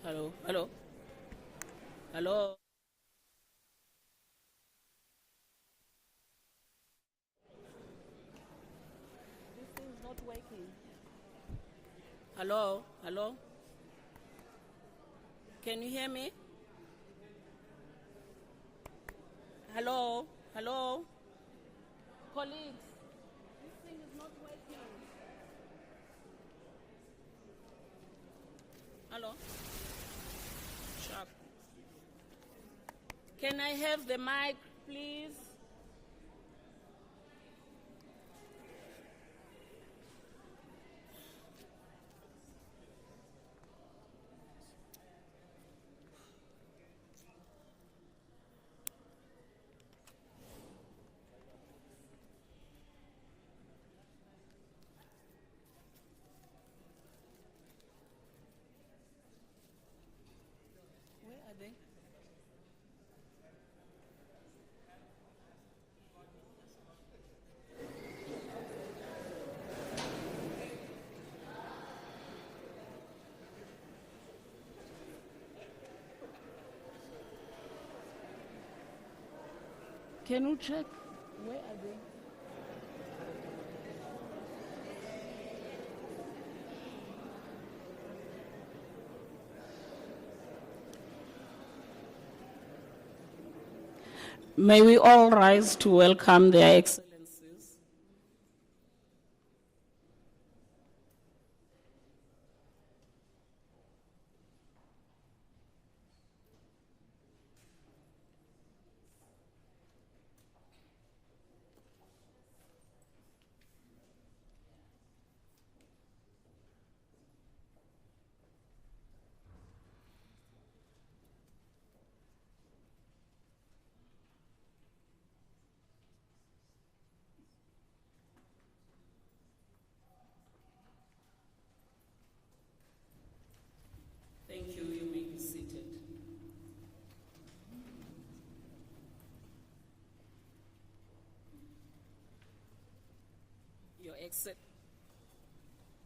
Hello, hello, hello. This thing is not working. Hello, hello. Can you hear me? Hello, hello. Colleagues, this thing is not working. Hello? Sharp. Can I have the mic, please? Where are they? Can you check? Where are they? May we all rise to welcome their excellencies. Thank you. You may be seated.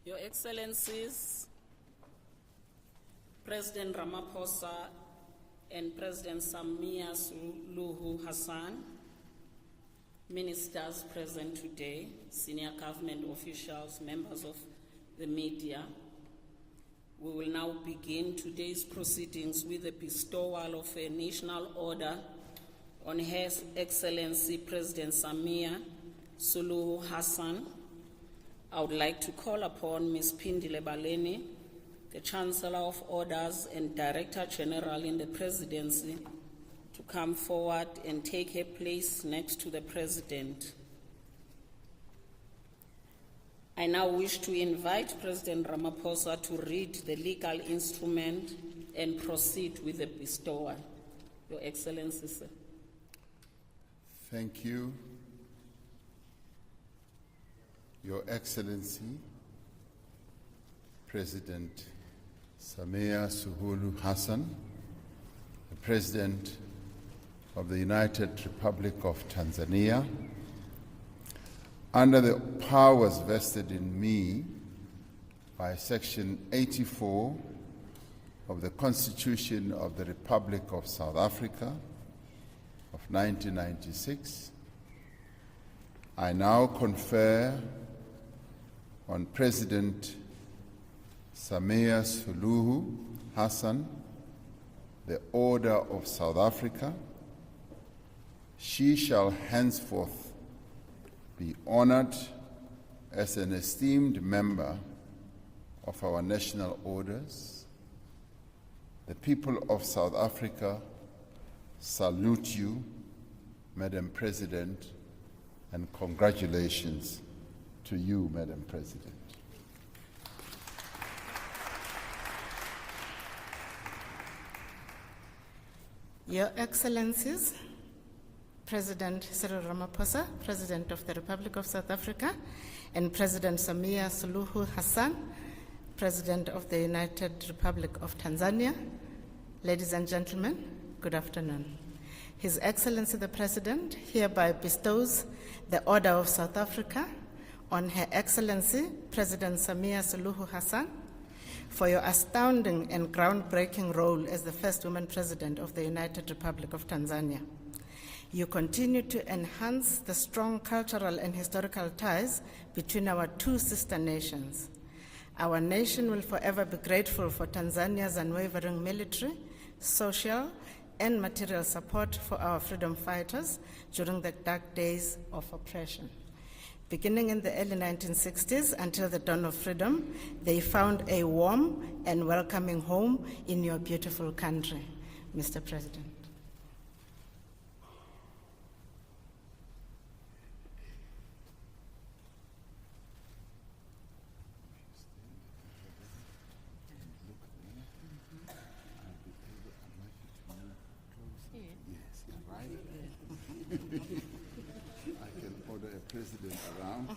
Your Excellencies, President Ramaphosa and President Samia Suluhu Hassan, ministers present today, senior government officials, members of the media, we will now begin today's proceedings with the bestowal of a national order on Her Excellency President Samia Suluhu Hassan. I would like to call upon Ms. Pindile Baleni, the Chancellor of Orders and Director General in the Presidency, to come forward and take her place next to the President. I now wish to invite President Ramaphosa to read the legal instrument and proceed with the bestowal. Your Excellency, sir. Thank you. Your Excellency, President Samia Suluhu Hassan, the President of the United Republic of Tanzania, under the powers vested in me by Section 84 of the Constitution of the Republic of South Africa of 1996, I now confer on President Samia Suluhu Hassan the Order of South Africa. She shall henceforth be honored as an esteemed member of our national orders. The people of South Africa salute you, Madam President, and congratulations to you, Madam President. Your Excellencies, President Cyril Ramaphosa, President of the Republic of South Africa, and President Samia Suluhu Hassan, President of the United Republic of Tanzania, ladies and gentlemen, good afternoon. His Excellency the President hereby bestows the Order of South Africa on Her Excellency President Samia Suluhu Hassan for your astounding and groundbreaking role as the first woman president of the United Republic of Tanzania. You continue to enhance the strong cultural and historical ties between our two sister nations. Our nation will forever be grateful for Tanzania's unwavering military, social, and material support for our freedom fighters during the dark days of oppression. Beginning in the early 1960s until the dawn of freedom, they found a warm and welcoming home in your beautiful country, Mr. President. I can order a president around.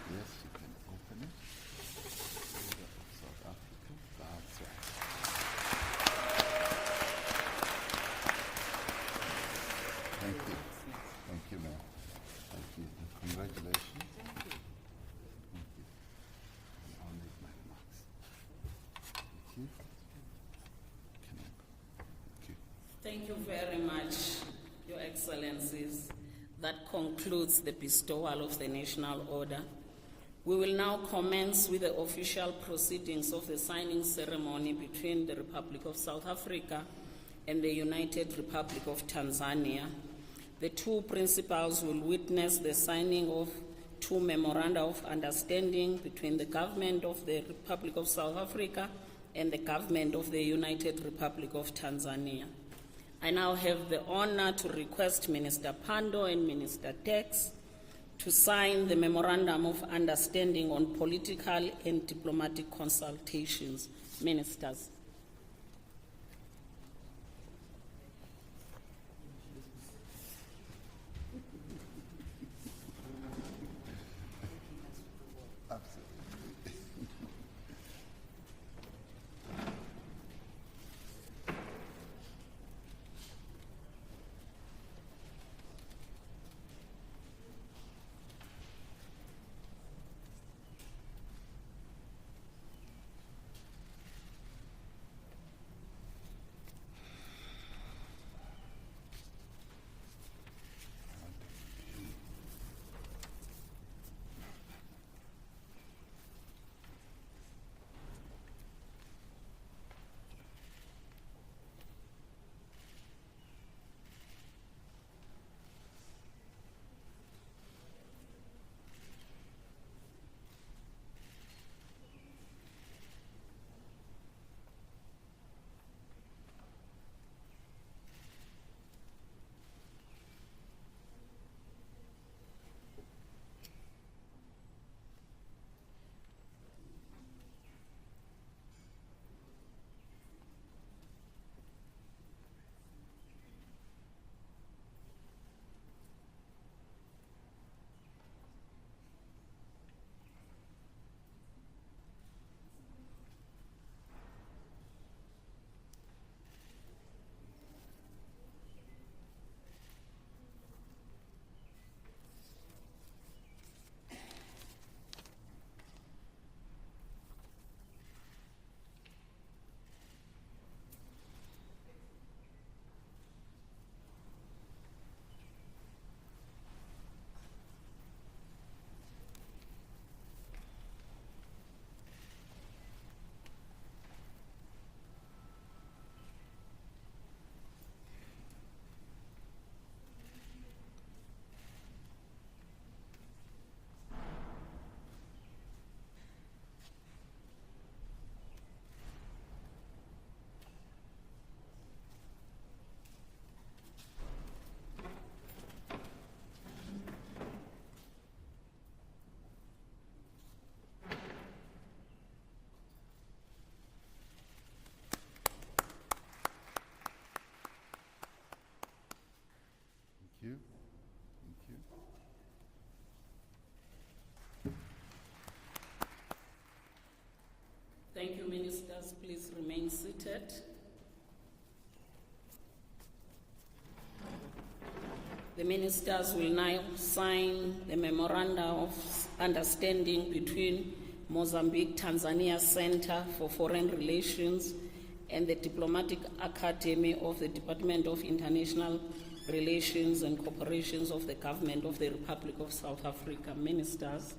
Yes, you can open it. South Africa. That's right. Thank you. Thank you, ma'am. Thank you. And congratulations. Thank you. Thank you. And I'll make my remarks. Thank you. Can I go? Thank you. Thank you very much, Your Excellencies. That concludes the bestowal of the National Order. We will now commence with the official proceedings of the signing ceremony between the Republic of South Africa and the United Republic of Tanzania. The two principals will witness the signing of two memoranda of understanding between the government of the Republic of South Africa and the government of the United Republic of Tanzania. I now have the honor to request Minister Pando and Minister Tex to sign the Memorandum of Understanding on Political and Diplomatic Consultations. Ministers. ministers will now sign the Memoranda of Understanding between Mozambique Tanzania Center for Foreign Relations and the Diplomatic Academy of the Department of International Relations and Corporations of the Government of the Republic of South Africa. Ministers.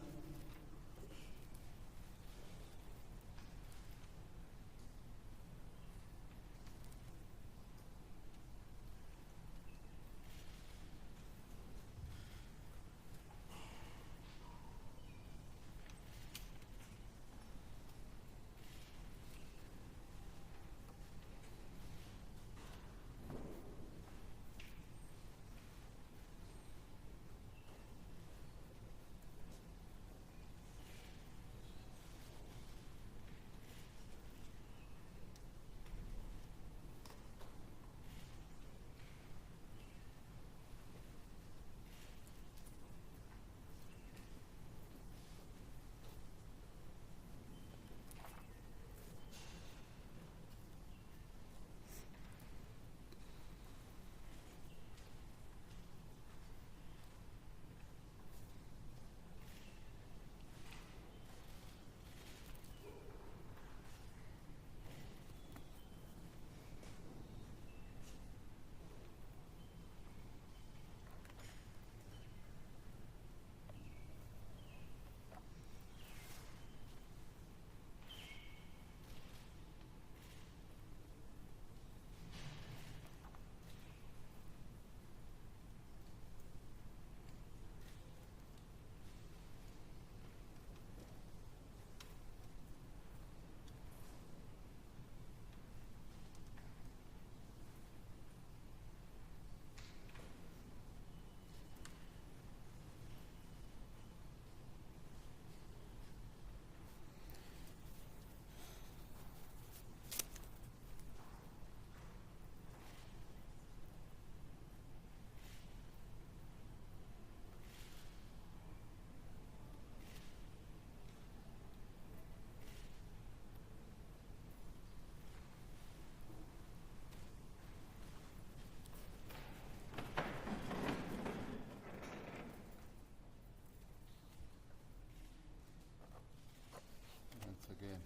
Again.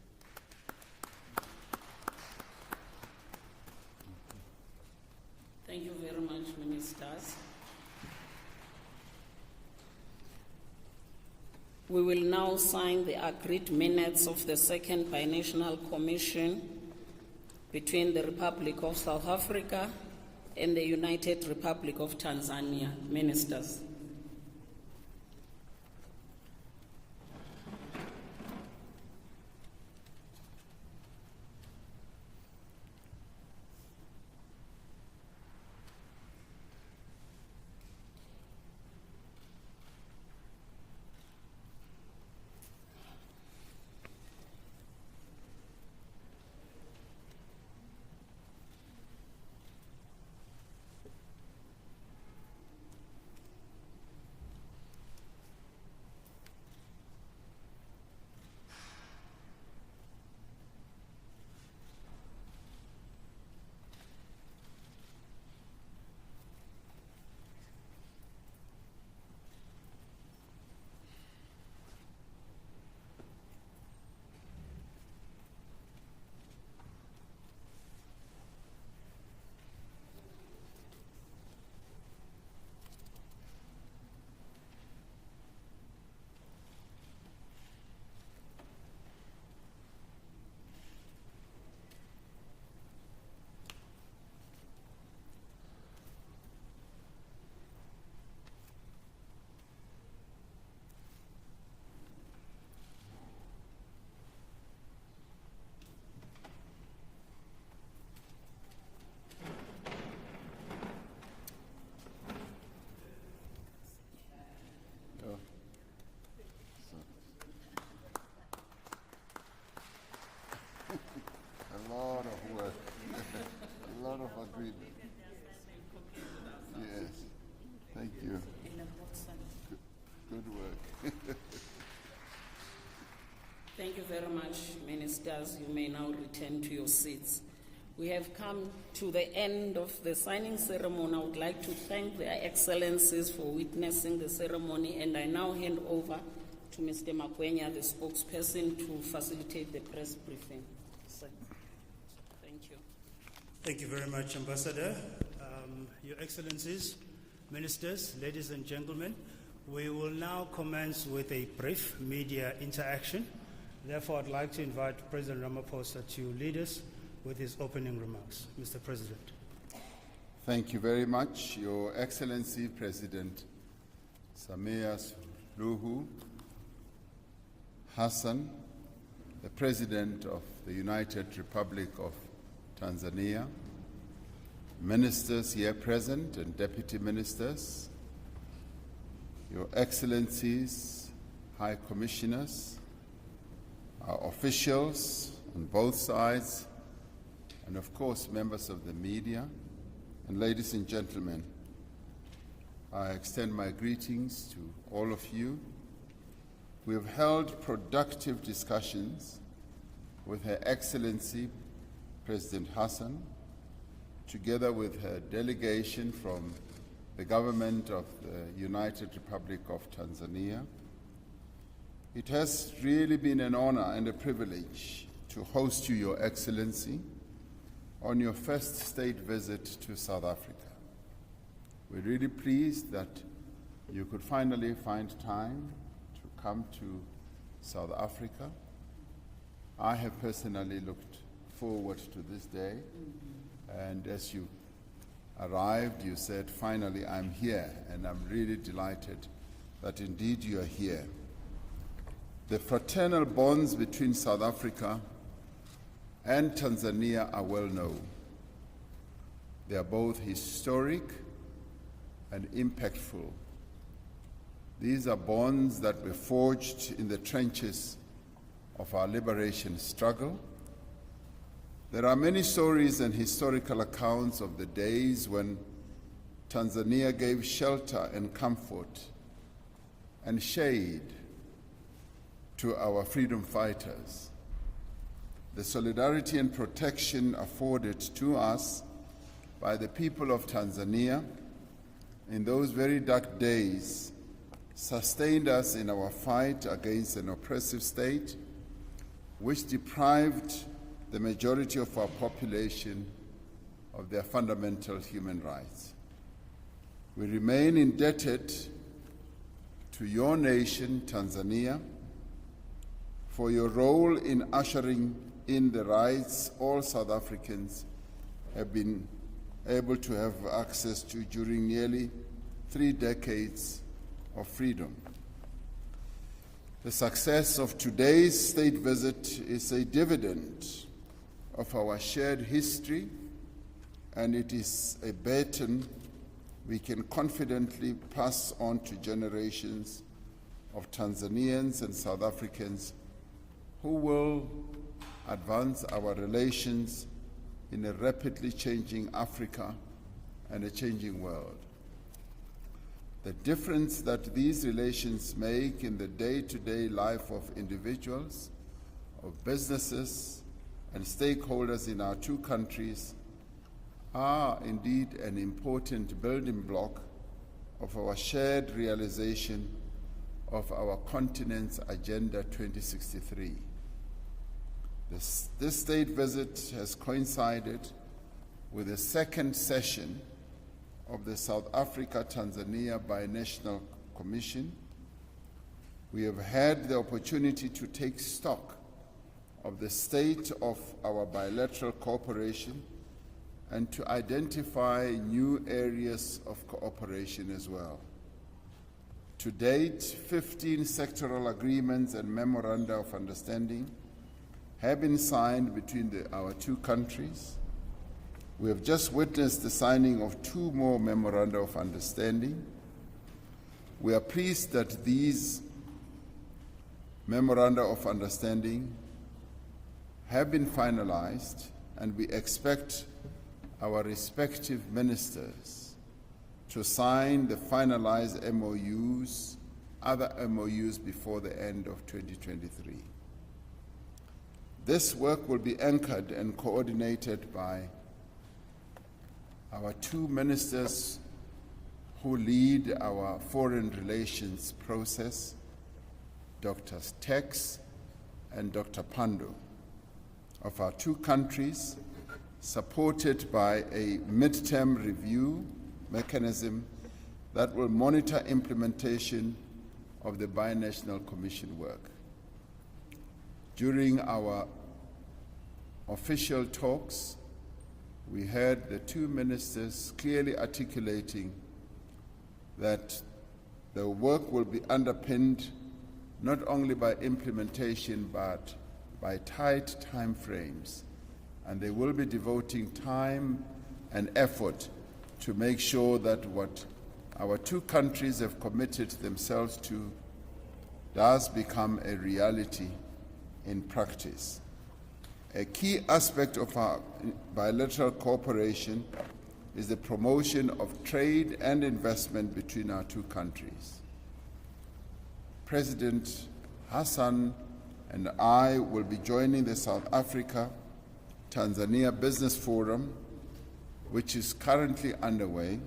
Thank you very much, ministers. We will now sign the agreed minutes of the second binational commission between the Republic of South Africa and the United Republic of Tanzania. Ministers. A lot of work, a lot of agreement. Yes, thank you. Good work. Thank you very much, ministers. You may now return to your seats. We have come to the end of the signing ceremony. I would like to thank their excellencies for witnessing the ceremony, and I now hand over to Mr. Makwenya, the spokesperson, to facilitate the press briefing. Sir. Thank you. Thank you very much, Ambassador. Your Excellencies, Ministers, ladies and gentlemen, we will now commence with a brief media interaction. Therefore, I'd like to invite President Ramaphosa to lead us with his opening remarks. Mr. President. Thank you very much, Your Excellency President Samia Suluhu Hassan, the President of the United Republic of Tanzania, ministers here present and deputy ministers, Your Excellencies, High Commissioners, our officials on both sides, and of course members of the media, and ladies and gentlemen, I extend my greetings to all of you. We have held productive discussions with Her Excellency President Hassan, together with her delegation from the government of the United Republic of Tanzania. It has really been an honor and a privilege to host you, Your Excellency, on your first state visit to South Africa. We're really pleased that you could finally find time to come to South Africa. I have personally looked forward to this day, and as you arrived, you said, finally I'm here, and I'm really delighted that indeed you are here. The fraternal bonds between South Africa and Tanzania are well known. They are both historic and impactful. These are bonds that were forged in the trenches of our liberation struggle. There are many stories and historical accounts of the days when Tanzania gave shelter and comfort and shade to our freedom fighters. The solidarity and protection afforded to us by the people of Tanzania in those very dark days sustained us in our fight against an oppressive state which deprived the majority of our population of their fundamental human rights. We remain indebted to your nation, Tanzania, for your role in ushering in the rights all South Africans have been able to have access to during nearly 3 decades of freedom. The success of today's state visit is a dividend of our shared history, and it is a baton we can confidently pass on to generations of Tanzanians and South Africans who will advance our relations in a rapidly changing Africa and a changing world. The difference that these relations make in the day-to-day life of individuals, of businesses, and stakeholders in our two countries are indeed an important building block of our shared realization of our continent's Agenda 2063. This state visit has coincided with the second session of the South Africa-Tanzania Binational Commission. We have had the opportunity to take stock of the state of our bilateral cooperation and to identify new areas of cooperation as well. To date, 15 sectoral agreements and memoranda of understanding have been signed between our two countries. We have just witnessed the signing of 2 more memoranda of understanding. We are pleased that these memoranda of understanding have been finalized, and we expect our respective ministers to sign the finalized MOUs, other MOUs, before the end of 2023. This work will be anchored and coordinated by our two ministers who lead our foreign relations process, Dr. Tex and Dr. Pando, of our two countries, supported by a midterm review mechanism that will monitor implementation of the Binational Commission work. During our official talks, we heard the two ministers clearly articulating that the work will be underpinned not only by implementation but by tight time frames, and they will be devoting time and effort to make sure that what our two countries have committed themselves to does become a reality in practice. A key aspect of our bilateral cooperation is the promotion of trade and investment between our two countries. President Hassan and I will be joining the South Africa-Tanzania Business Forum, which is currently underway,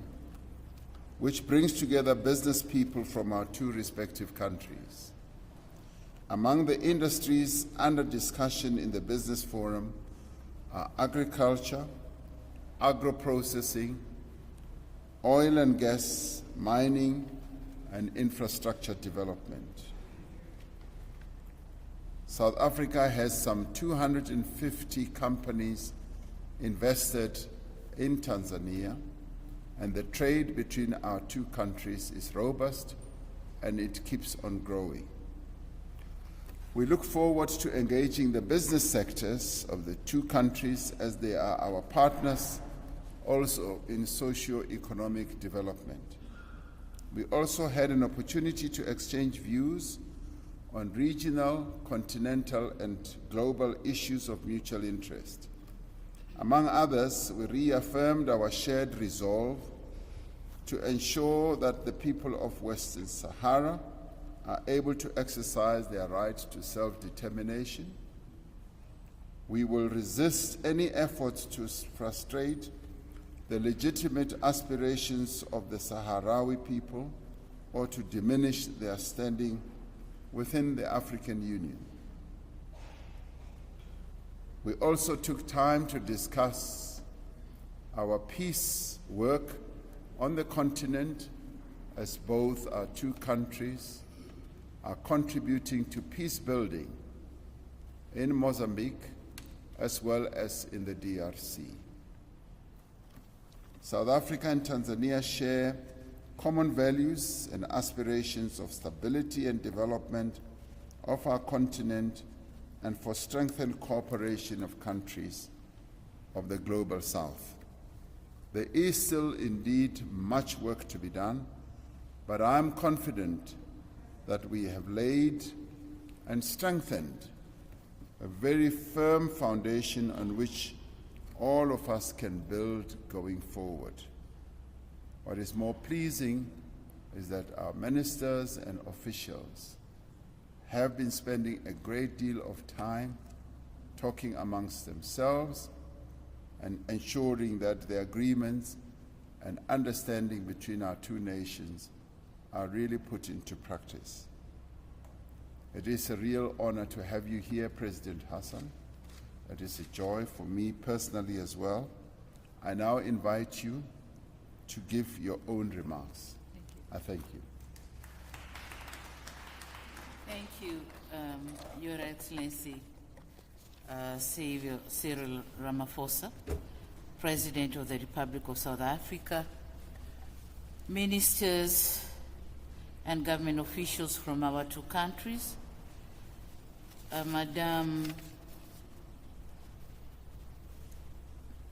which brings together business people from our two respective countries. Among the industries under discussion in the Business Forum are agriculture, agro-processing, oil and gas, mining, and infrastructure development. South Africa has some 250 companies invested in Tanzania, and the trade between our two countries is robust and it keeps on growing. We look forward to engaging the business sectors of the two countries as they are our partners also in socio-economic development. We also had an opportunity to exchange views on regional, continental, and global issues of mutual interest. Among others, we reaffirmed our shared resolve to ensure that the people of Western Sahara are able to exercise their right to self-determination. We will resist any efforts to frustrate the legitimate aspirations of the Sahrawi people or to diminish their standing within the African Union. We also took time to discuss our peace work on the continent, as both our two countries are contributing to peace building in Mozambique as well as in the DRC. South Africa and Tanzania share common values and aspirations of stability and development of our continent and for strengthened cooperation of countries of the Global South. There is still indeed much work to be done, but I am confident that we have laid and strengthened a very firm foundation on which all of us can build going forward. What is more pleasing is that our ministers and officials have been spending a great deal of time talking amongst themselves and ensuring that the agreements and understanding between our two nations are really put into practice. It is a real honor to have you here, President Hassan. It is a joy for me personally as well. I now invite you to give your own remarks. I thank you. Thank you, Your Excellency, Cyril Ramaphosa, President of the Republic of South Africa, ministers and government officials from our two countries, Madam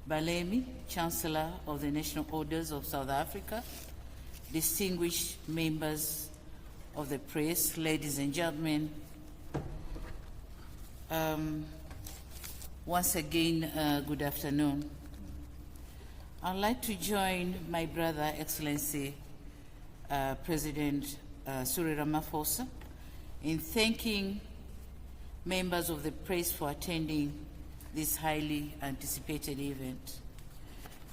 Balemi, Chancellor of the National Orders of South Africa, distinguished members of the press, ladies and gentlemen, once again, good afternoon. I'd like to join my brother, Excellency President Cyril Ramaphosa, in thanking members of the press for attending this highly anticipated event.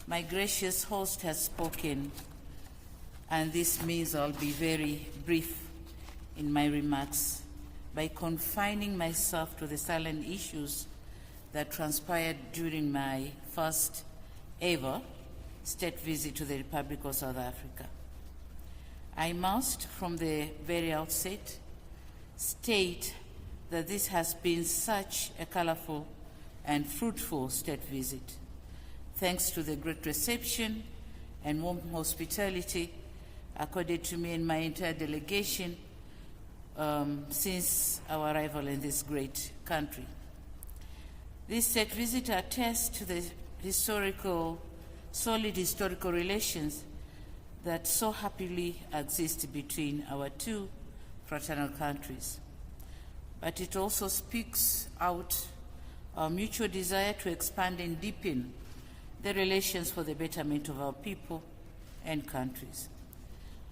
My gracious host has spoken, and this means I'll be very brief in my remarks by confining myself to the salient issues that transpired during my first ever state visit to the Republic of South Africa. I must, from the very outset, state that this has been such a colorful and fruitful state visit, thanks to the great reception and warm hospitality accorded to me and my entire delegation since our arrival in this great country. This state visit attests to the solid historical relations that so happily exist between our two fraternal countries. But it also speaks out our mutual desire to expand and deepen the relations for the betterment of our people and countries.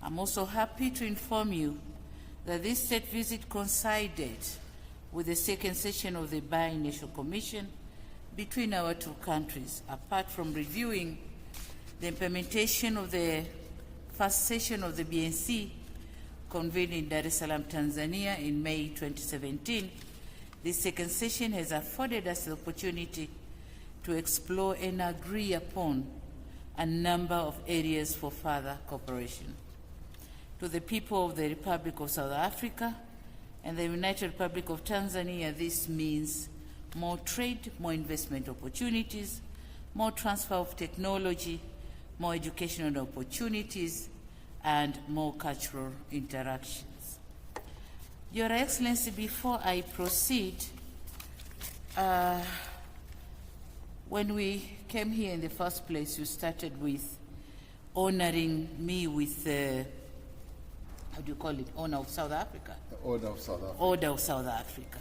I'm also happy to inform you that this state visit coincided with the second session of the Bi-National Commission between our two countries. Apart from reviewing the implementation of the first session of the BNC convened in Dar es Salaam, Tanzania in May 2017, this second session has afforded us the opportunity to explore and agree upon a number of areas for further cooperation. To the people of the Republic of South Africa and the United Republic of Tanzania, this means more trade, more investment opportunities, more transfer of technology, more educational opportunities, and more cultural interactions. Your Excellency, before I proceed, when we came here in the first place, you started with honoring me with how do you call it? Honor of South Africa. The Order of South Africa. Order of South Africa.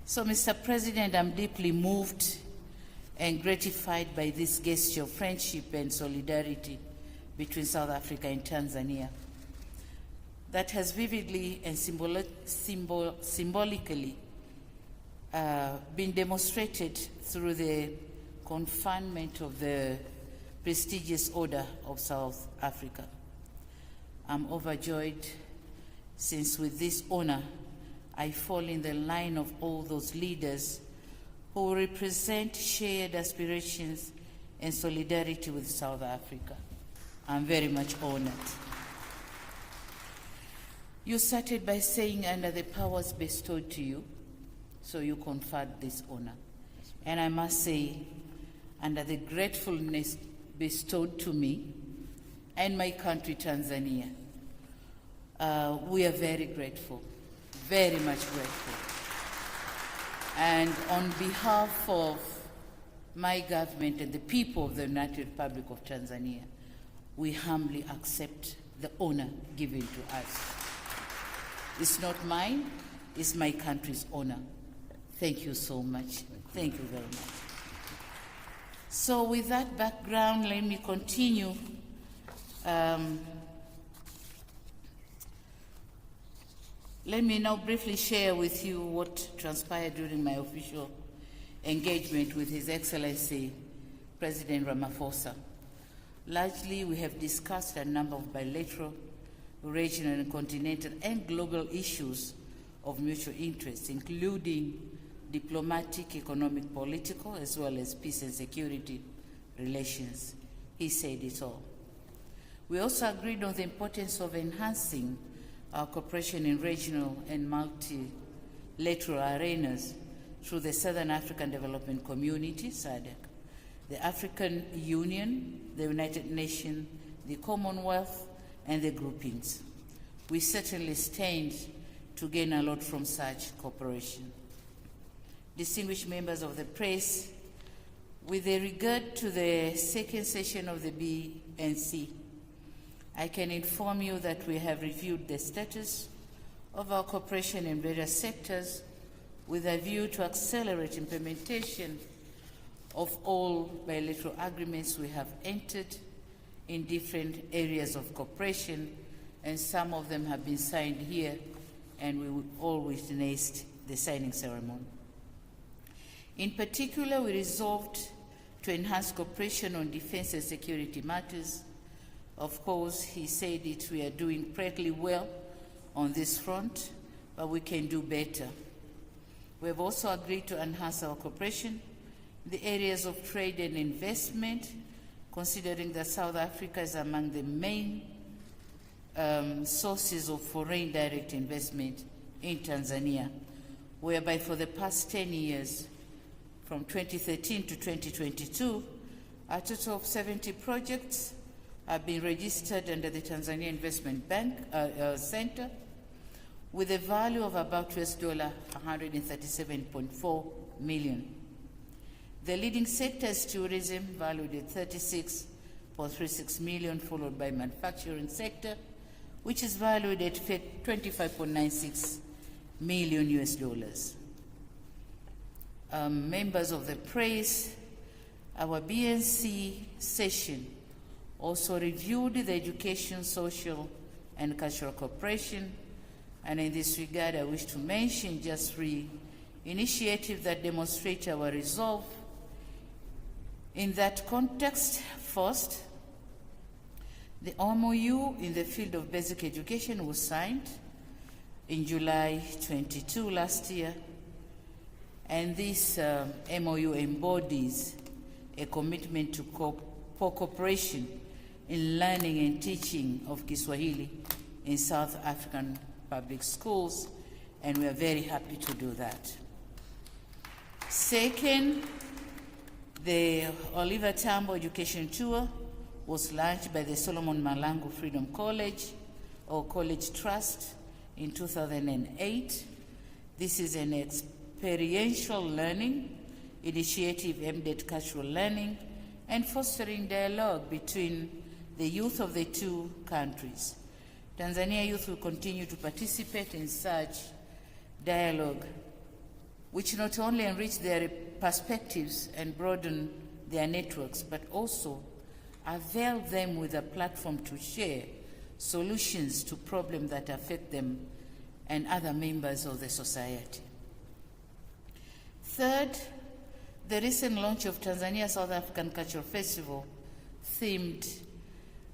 So, Mr. President, I'm deeply moved and gratified by this gesture of friendship and solidarity between South Africa and Tanzania that has vividly and symbolically been demonstrated through the conferment of the prestigious Order of South Africa. I'm overjoyed since with this honor I fall in the line of all those leaders who represent shared aspirations and solidarity with South Africa. I'm very much honored. You started by saying under the powers bestowed to you, so you conferred this honor. And I must say, under the gratefulness bestowed to me and my country, Tanzania, we are very grateful, very much grateful. And on behalf of my government and the people of the United Republic of Tanzania, we humbly accept the honor given to us. It's not mine, it's my country's honor. Thank you so much. Thank you very much. So with that background, let me continue. Let me now briefly share with you what transpired during my official engagement with His Excellency President Ramaphosa. Largely, we have discussed a number of bilateral, regional, and continental and global issues of mutual interest, including diplomatic, economic, political, as well as peace and security relations. He said it all. We also agreed on the importance of enhancing our cooperation in regional and multilateral arenas through the Southern African Development Community, SADC, the African Union, the United Nations, the Commonwealth, and the groupings. We certainly stand to gain a lot from such cooperation. Distinguished members of the press, with regard to the second session of the BNC, I can inform you that we have reviewed the status of our cooperation in various sectors with a view to accelerate implementation of all bilateral agreements we have entered in different areas of cooperation, and some of them have been signed here, and we will all witness the signing ceremony. In particular, we resolved to enhance cooperation on defense and security matters. Of course, he said it, we are doing pretty well on this front, but we can do better. We have also agreed to enhance our cooperation in the areas of trade and investment, considering that South Africa is among the main sources of foreign direct investment in Tanzania, whereby for the past 10 years, from 2013 to 2022, a total of 70 projects have been registered under the Tanzania Investment Bank Center with a value of about $137.4 million. The leading sector is tourism, valued at $36.36 million, followed by manufacturing sector, which is valued at $25.96 million US dollars. Members of the press, our BNC session also reviewed the education, social, and cultural cooperation, and in this regard, I wish to mention just 3 initiatives that demonstrate our resolve. In that context, first, the MOU in the field of basic education was signed in July 22 last year, and this MOU embodies a commitment to cooperation in learning and teaching of Kiswahili in South African public schools, and we are very happy to do that. Second, the Oliver Tambo Education Tour was launched by the Solomon Malangu Freedom College or College Trust in 2008. This is an experiential learning initiative aimed at cultural learning and fostering dialogue between the youth of the two countries. Tanzania youth will continue to participate in such dialogue, which not only enrich their perspectives and broaden their networks, but also avail them with a platform to share solutions to problems that affect them and other members of the society. Third, the recent launch of Tanzania South African Cultural Festival themed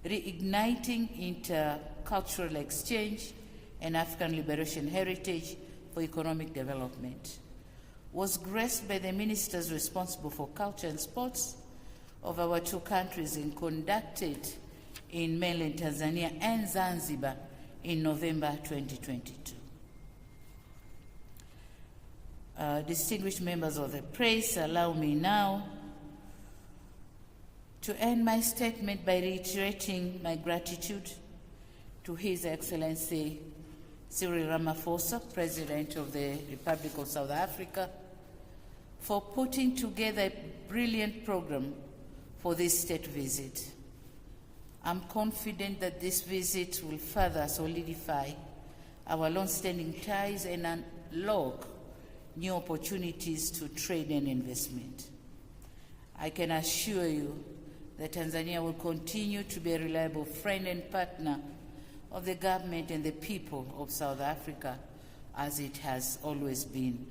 Reigniting Intercultural Exchange and African Liberation Heritage for Economic Development was graced by the ministers responsible for culture and sports of our two countries and conducted in mainland Tanzania and Zanzibar in November 2022. Distinguished members of the press, allow me now to end my statement by reiterating my gratitude to His Excellency Cyril Ramaphosa, President of the Republic of South Africa, for putting together a brilliant program for this state visit. I'm confident that this visit will further solidify our long-standing ties and unlock new opportunities to trade and investment. I can assure you that Tanzania will continue to be a reliable friend and partner of the government and the people of South Africa, as it has always been.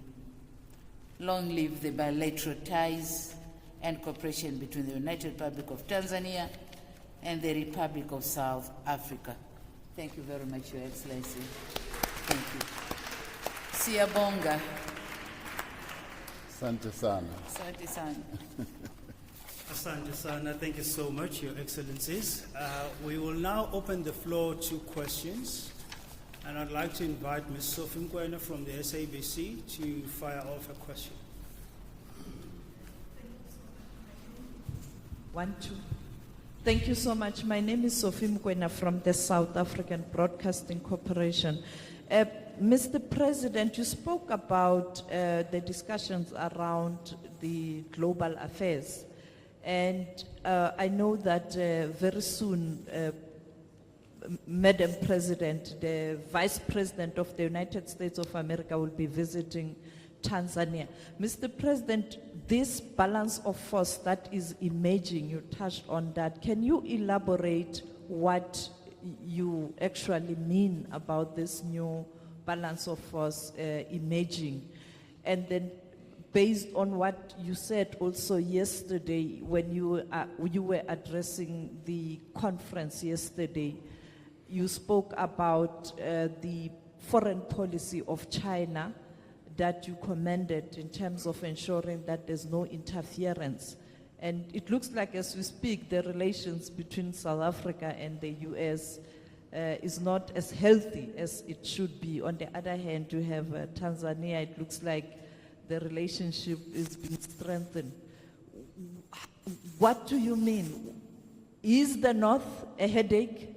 Long live the bilateral ties and cooperation between the United Republic of Tanzania and the Republic of South Africa. Thank you very much, Your Excellency. Thank you. Siyabonga. Asante sana. Asante sana. Asante sana. Thank you so much, Your Excellencies. We will now open the floor to questions. And I'd like to invite Ms. Sophie Mkwena from the SABC to fire off a question. 1, 2. Thank you so much. My name is Sophie Mkwena from the South African Broadcasting Corporation. Mr. President, you spoke about the discussions around the global affairs. And I know that very soon, Madam President, the Vice President of the United States of America will be visiting Tanzania. Mr. President, this balance of force that is emerging, you touched on that. Can you elaborate what you actually mean about this new balance of force emerging? And then based on what you said also yesterday when you were addressing the conference yesterday, you spoke about the foreign policy of China that you commended in terms of ensuring that there's no interference. And it looks like as we speak, the relations between South Africa and the US is not as healthy as it should be. On the other hand, you have Tanzania, it looks like the relationship is being strengthened. What do you mean? Is the North a headache?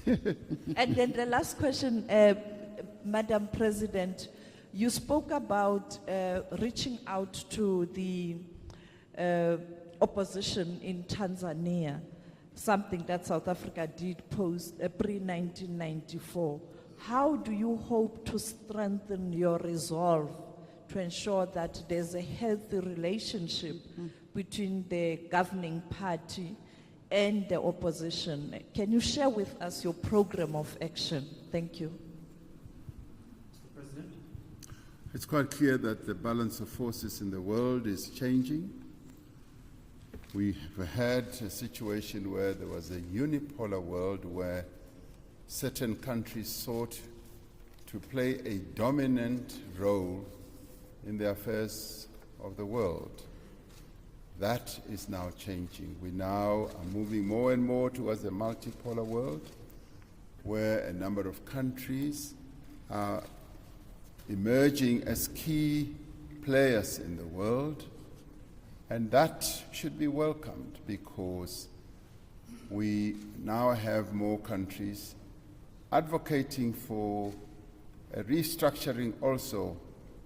And then the last question, Madam President, you spoke about reaching out to the opposition in Tanzania, something that South Africa did post pre-1994. How do you hope to strengthen your resolve to ensure that there's a healthy relationship between the governing party and the opposition? Can you share with us your program of action? Thank you. Mr. President. It's quite clear that the balance of forces in the world is changing. We've had a situation where there was a unipolar world where certain countries sought to play a dominant role in the affairs of the world. That is now changing. We now are moving more and more towards a multipolar world where a number of countries are emerging as key players in the world, and that should be welcomed because we now have more countries advocating for a restructuring also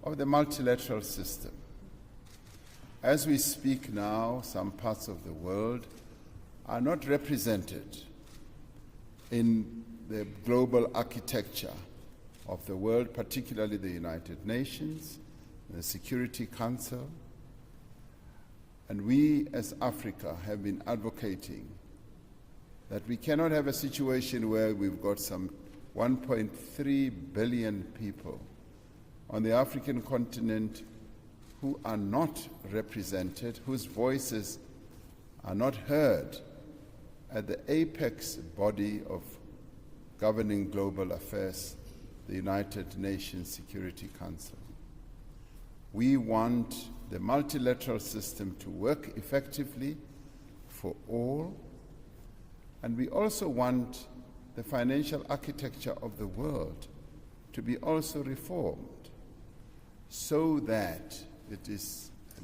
of the multilateral system. As we speak now, some parts of the world are not represented in the global architecture of the world, particularly the United Nations, the Security Council. And we as Africa have been advocating that we cannot have a situation where we've got some 1.3 billion people on the African continent who are not represented, whose voices are not heard at the apex body of governing global affairs, the United Nations Security Council. We want the multilateral system to work effectively for all, and we also want the financial architecture of the world to be also reformed so that it is a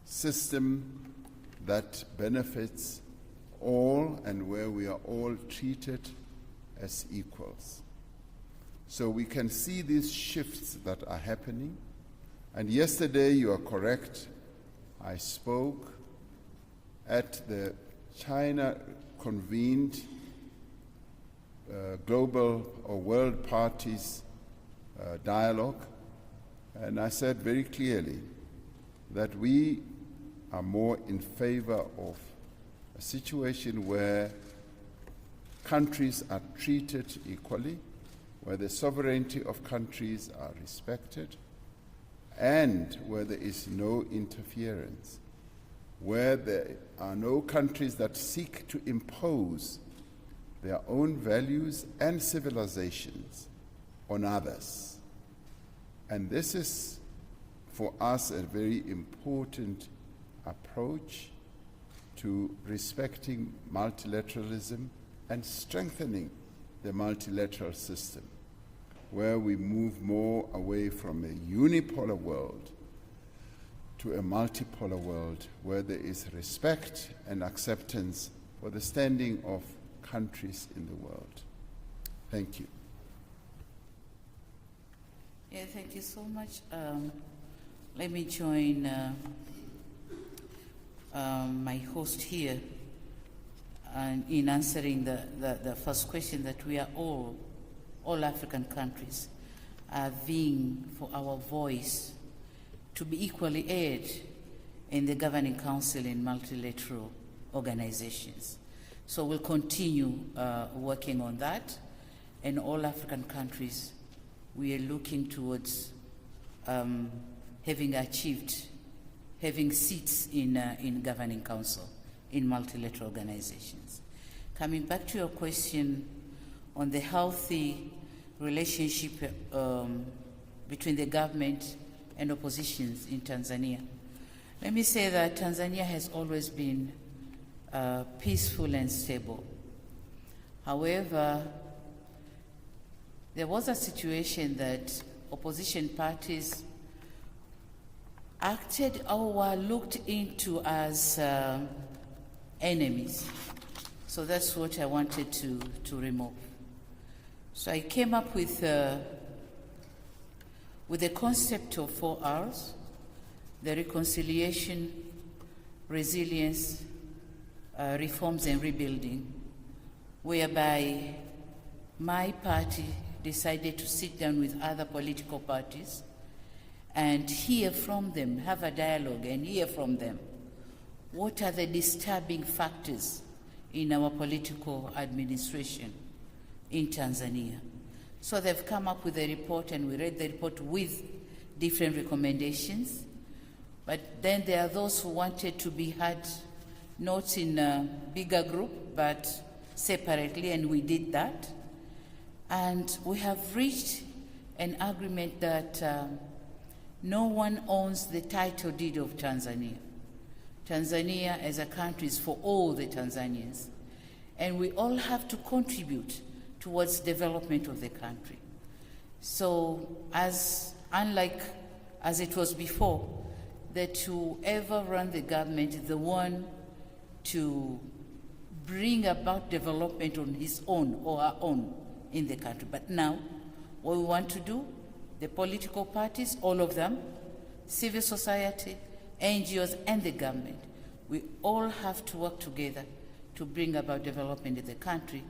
system that benefits all and where we are all treated as equals. So we can see these shifts that are happening. And yesterday, you are correct, I spoke at the China-convened global or world parties dialogue, and I said very clearly that we are more in favor of a situation where countries are treated equally, where the sovereignty of countries are respected, and where there is no interference, where there are no countries that seek to impose their own values and civilizations on others. And this is, for us, a very important approach to respecting multilateralism and strengthening the multilateral system, where we move more away from a unipolar world to a multipolar world where there is respect and acceptance for the standing of countries in the world. Thank you. Yeah, thank you so much. Let me join my host here in answering the first question that we are all African countries are vying for our voice to be equally heard in the governing council in multilateral organizations. So we'll continue working on that. And all African countries, we are looking towards having achieved having seats in governing council in multilateral organizations. Coming back to your question on the healthy relationship between the government and oppositions in Tanzania, let me say that Tanzania has always been peaceful and stable. However, there was a situation that opposition parties acted or were looked into as enemies. So that's what I wanted to remove. So I came up with the concept of 4 R's: the reconciliation, resilience, reforms and rebuilding, whereby my party decided to sit down with other political parties and hear from them, have a dialogue and hear from them. What are the disturbing factors in our political administration in Tanzania? So they've come up with a report, and we read the report with different recommendations. But then there are those who wanted to be heard not in a bigger group, but separately, and we did that. And we have reached an agreement that no one owns the title deed of Tanzania. Tanzania as a country is for all the Tanzanians, and we all have to contribute towards development of the country. So unlike as it was before, that whoever ran the government is the one to bring about development on his own or her own in the country. But now, what we want to do, the political parties, all of them, civil society, NGOs, and the government, we all have to work together to bring about development in the country.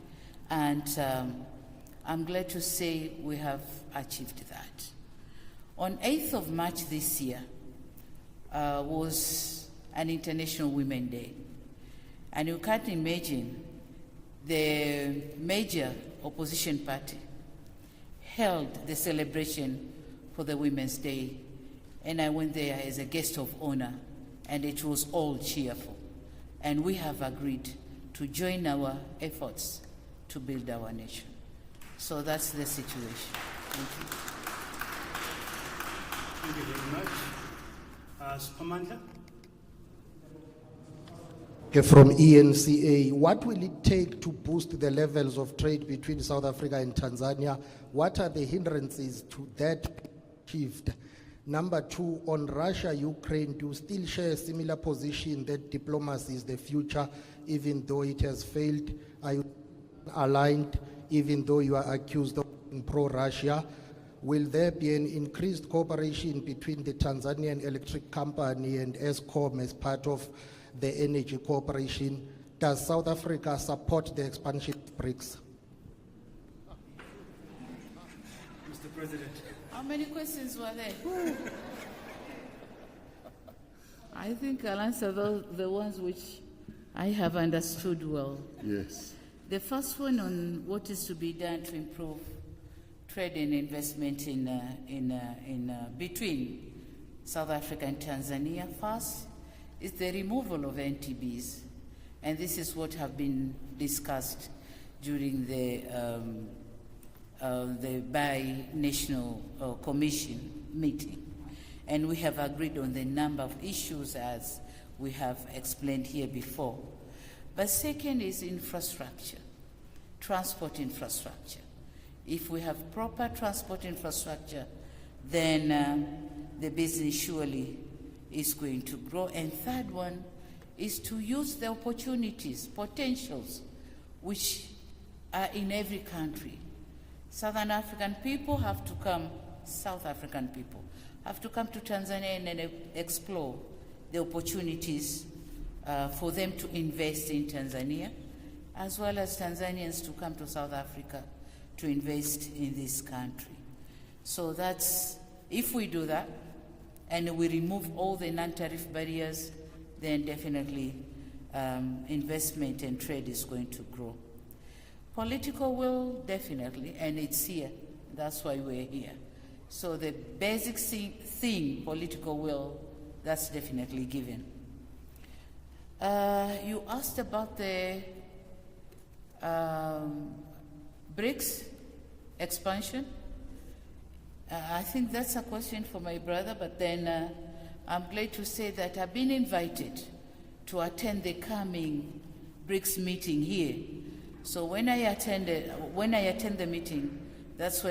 And I'm glad to say we have achieved that. On 8th of March this year was an International Women's Day. And you can't imagine the major opposition party held the celebration for the Women's Day, and I went there as a guest of honor, and it was all cheerful. And we have agreed to join our efforts to build our nation. So that's the situation. Thank you. Thank you very much. Spamandla? From ENCA, what will it take to boost the levels of trade between South Africa and Tanzania? What are the hindrances to that achieved? Number 2, on Russia, Ukraine, do you still share a similar position that diplomacy is the future, even though it has failed? Are you aligned, even though you are accused of being pro-Russia? Will there be an increased cooperation between the Tanzanian Electric Company and ESCOM as part of the energy cooperation? Does South Africa support the expansion of BRICS? Mr. President. How many questions were there? I think I'll answer the ones which I have understood well. Yes. The first one on what is to be done to improve trade and investment between South Africa and Tanzania. First is the removal of NTBs, and this is what have been discussed during the bi-national commission meeting. And we have agreed on the number of issues as we have explained here before. But second is infrastructure, transport infrastructure. If we have proper transport infrastructure, then the business surely is going to grow. And third one is to use the opportunities, potentials, which are in every country. Southern African people have to come, South African people have to come to Tanzania and explore the opportunities for them to invest in Tanzania, as well as Tanzanians to come to South Africa to invest in this country. So that's, if we do that, and we remove all the non-tariff barriers, then definitely investment and trade is going to grow. Political will, definitely, and it's here. That's why we're here. So the basic thing, political will, that's definitely given. You asked about the BRICS expansion. I think that's a question for my brother, but then I'm glad to say that I've been invited to attend the coming BRICS meeting here. So when I attend the meeting, that's when